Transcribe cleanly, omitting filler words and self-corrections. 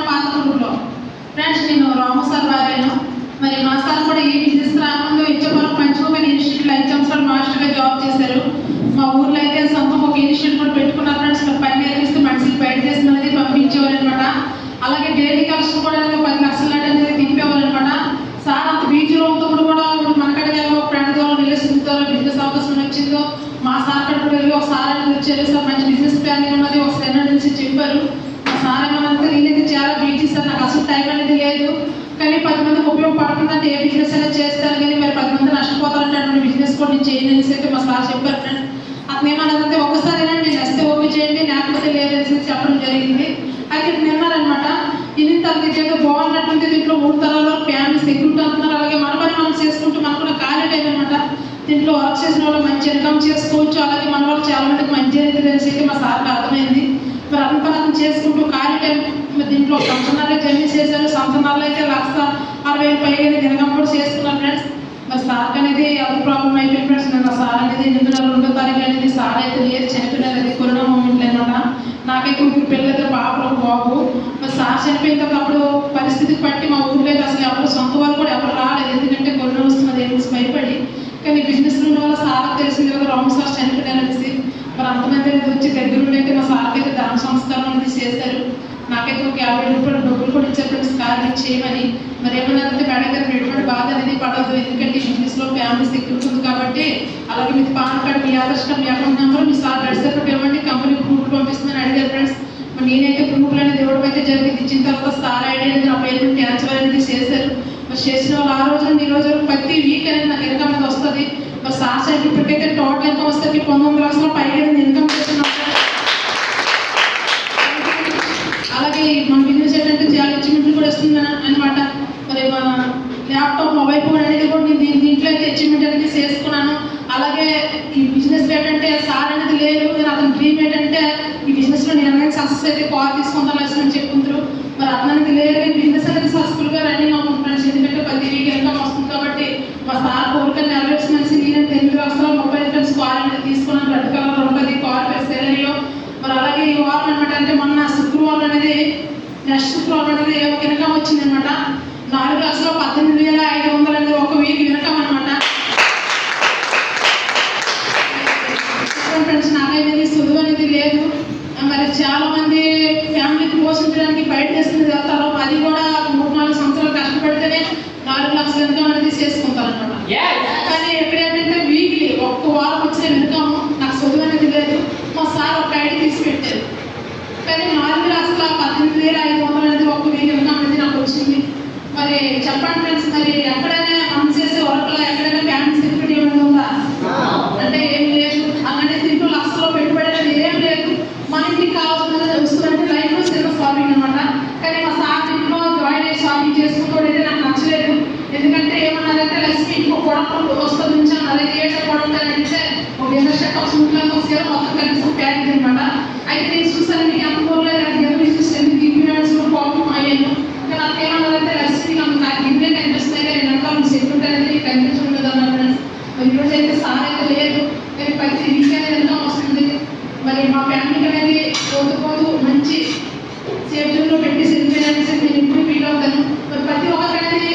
పాత ఊళ్ళో. ఫ్రెండ్స్, నేను రాము సార్ భార్యను. మరి మా సార్ కూడా ఈ బిజినెస్ రాకముందు ఇచ్చపురం పంచముఖ ఇన్స్టిట్యూట్లో 5 సంవత్సరాలు మాస్టర్గా జాబ్ చేశారు. మా ఊర్లో అయితే సొంతం ఒక ఇన్స్టిట్యూట్ కూడా పెట్టుకున్నారు ఫ్రెండ్స్. పని నేర్పిస్తూ మనుషులు బయట చేసిన అనేది పంపించేవారు అనమాట. అలాగే డైలీ కలెక్షన్ కూడా 10 లక్షల అనేది తిప్పేవారు అనమాట. సార్ అంత బీచ్లో ఉన్నప్పుడు కూడా మనకడిగా ఫ్రెండ్ ద్వారా రిలేషన్స్ బిజినెస్ అవకాశం వచ్చిందో మా సార్ కట్టుకు వెళ్ళి ఒక సార్ అనేది వచ్చారు. సార్ మంచి బిజినెస్ ప్లానింగ్ ఉన్నది ఒక సెకండ్ నుంచి చెప్పారు. మా సార్ ఏమన్నంటే నేనైతే చాలా బీచ్ సార్, నాకు అసలు టైం అనేది లేదు, కానీ 10 మందికి ఉపయోగపడుతుందంటే ఏ బిజినెస్ అయినా చేస్తాను, కానీ మరి 10 మంది నష్టపోతారంటే అటువంటి బిజినెస్ కూడా నేను చేయను అనేసి అయితే మా సార్ చెప్పారు ఫ్రెండ్. అతను ఏమన్నదంటే ఒకసారైనా నేను వస్తే ఓకే చేయండి, లేకపోతే లేదనేసి చెప్పడం జరిగింది. అయితే నిన్నారనమాట. ఇది తనకి ఏదో బాగున్నట్టుంది, దీంట్లో 3 తరాల ఫ్యామిలీ సెక్యూరిటీ అంటున్నారు. అలాగే మన పని మనం చేసుకుంటూ మనకున్న ఖాళీ టైం అనమాట. దీంట్లో వర్క్ చేసిన వాళ్ళు మంచి ఇన్కమ్ చేసుకోవచ్చు, అలాగే మన వాళ్ళు చాలా మందికి మంచి అనేది తెలిసి అయితే మా సార్కి అర్థమైంది. మరి అంత పని చేసుకుంటూ ఖాళీ టైం దీంట్లో సంవత్సరాలే జర్నీ చేశారు. సంవత్సరాలు అయితే 1,60,000 పైగా ఇన్కమ్ కూడా చేసుకున్నారు ఫ్రెండ్స్. మరి సార్ అనేది ఎవరి ప్రాబ్లం అయిపోయింది ఫ్రెండ్స్. నేను సార్ అనేది 2 తారీఖు అనేది సార్ అయితే లేదు, చనిపోయినారు. అది కరోనా మూమెంట్లో అనమాట. నాకైతే 3 పిల్లలు, పాపలు, బాబు. మరి సార్ చనిపోయిన తర్వాత అప్పుడు పరిస్థితికి బట్టి మా ఊర్లో అసలు ఎవరు సొంత వాళ్ళు కూడా ఎవరు రాలేదు, ఎందుకంటే కరోనా వస్తున్నది అనేసి భయపడి. కానీ బిజినెస్ ఉన్న వల్ల సార్ తెలిసింది కదా రాము సార్ చనిపోయినారనేసి. మరి అంతమంది అనేది వచ్చి దగ్గరుండి అయితే మా సార్కి అయితే దాన సంస్కారం అనేది చేశారు. నాకైతే ఒక 50 రూపాయలు డబ్బులు కూడా ఇచ్చారు ఫ్రెండ్స్ కార్ని చేయమని. మరి ఏమన్నారంటే మేడం గారు ఎటువంటి బాధ అనేది పడదు, ఎందుకంటే బిజినెస్లో ఫ్యామిలీ సెక్యూరిటీ ఉంది కాబట్టి. అలాగే మీ పాన్ కార్డు, మీ ఆధార్ కార్డు, మీ అకౌంట్ నెంబర్, మీ సార్ నడిచేటప్పుడు ఇవ్వండి, కంపెనీ ప్రూఫ్ పంపిస్తుందని అడిగారు ఫ్రెండ్స్. మరి నేనైతే ప్రూఫ్లు అనేది ఇవ్వడం అయితే జరిగింది. ఇచ్చిన తర్వాత సార్ ఐడి అనేది నా పేరు ట్రాన్స్ఫర్ అనేది చేశారు. మరి చేసిన వాళ్ళు ఆ రోజు ఈ రోజు ప్రతి వీక్ అనేది నాకు ఇన్కమ్ అనేది వస్తుంది. మరి సార్ సైడ్ ఇప్పటికైతే టోటల్ ఇన్కమ్ వస్తే 19 లక్షల పైగా ఇన్కమ్ చేస్తున్నాం. అలాగే మన బిజినెస్ ఏంటంటే చాలా అచీవ్మెంట్లు కూడా వస్తుంది అనమాట. మరి మన ల్యాప్టాప్, మొబైల్ ఫోన్ అనేది కూడా నేను దీంట్లో అయితే అచీవ్మెంట్ అనేది చేసుకున్నాను. అలాగే ఈ బిజినెస్ ఏంటంటే సార్ అనేది లేదు, నేను అతని డ్రీమ్ ఏంటంటే ఈ బిజినెస్లో నేను అనేది సక్సెస్ అయితే కాల్ తీసుకుంటాను అని చెప్పుకుంటారు. మరి అతనికి లేదు, బిజినెస్ అనేది సక్సెస్ఫుల్గా రన్నింగ్ అవుతుంటాను, ఎందుకంటే ప్రతి వీక్ ఇన్కమ్ వస్తుంది కాబట్టి. మా సార్ కోరికలు నెరవేర్చినసి నేను 8 లక్షల మొబైల్ ఫోన్స్ కాల్ అనేది తీసుకున్నాను. రెడ్ కలర్ ఉంటుంది కాల్ సెలరీలో. మరి అలాగే ఈ వారం అనమాట, అంటే మొన్న శుక్రవారం అనేది నెక్స్ట్ శుక్రవారం అనేది ఒక ఇన్కమ్ వచ్చింది అనమాట. 4,18,500 అనేది ఒక వీక్ ఇన్కమ్ అనమాట. ఫ్రెండ్స్, నాకైతే చదువు అనేది లేదు. మరి చాలా మంది ఫ్యామిలీకి పోషించడానికి బయట చేసుకునేది వెళ్తారు. అది కూడా 3-4 సంవత్సరాలు కష్టపడితేనే 4 లక్షల ఇన్కమ్ అనేది చేసుకుంటారు అనమాట. కానీ ఎక్కడేంటంటే వీక్లీ ఒక్క వారం వచ్చిన ఇన్కమ్ నాకు చదువు అనేది లేదు. మా సార్ ఒక ఐడి తీసి పెట్టారు, కానీ 4,18,500 అనేది ఒక వీక్ ఇన్కమ్ అనేది నాకు వచ్చింది. మరి చెప్పండి ఫ్రెండ్స్, మరి ఎక్కడైనా మనం చేసే వర్క్లో ఎక్కడైనా ఫ్యామిలీ సెక్యూరిటీ ఏమైనా ఉందా అంటే ఏం లేదు. అలాంటి దీంట్లో లక్షల్లో పెట్టుబడి అనేది ఏం లేదు. మన ఇంటికి కావాల్సినది వస్తుందంటే లైఫ్లో చిన్న షాపింగ్ అనమాట. కానీ మా సార్ ఇంట్లో జాయిన్ అయ్యి షాపింగ్ చేసుకోవడం అయితే నాకు నచ్చలేదు. ఎందుకంటే ఏమన్నారంటే లక్ష్మి ఇంకో కొడలు వస్తుంది ఉంచాను, అలాగే ఏటో కొడలు అంటే ఒక ఇండస్ట్రీ సూట్లకు వచ్చారు మొత్తం కలిసి ప్యాకేజ్ అనమాట. అయితే నేను చూసాను మీకు ఎంత పోలేదు, ప్రాబ్లం అయ్యాను. కానీ నాకు ఏమన్నారంటే లక్ష్మి నాకు ఇంట్లో కనిపిస్తున్నాయి, కానీ వెనకాల సెక్యూరిటీ అనేది కనిపించడం లేదు అన్నారు. మరి ఈరోజు అయితే సార్ అయితే లేదు, కానీ ప్రతి వీక్ అనేది ఇన్కమ్ వస్తుంది. మరి మా ఫ్యామిలీకి అనేది పోతూ మంచి సేఫ్టీలో పెట్టి సెల్ఫీ అనేసి నేను ఇప్పుడు ఫీల్ అవుతాను. మరి ప్రతి ఒక్కరికి అనేది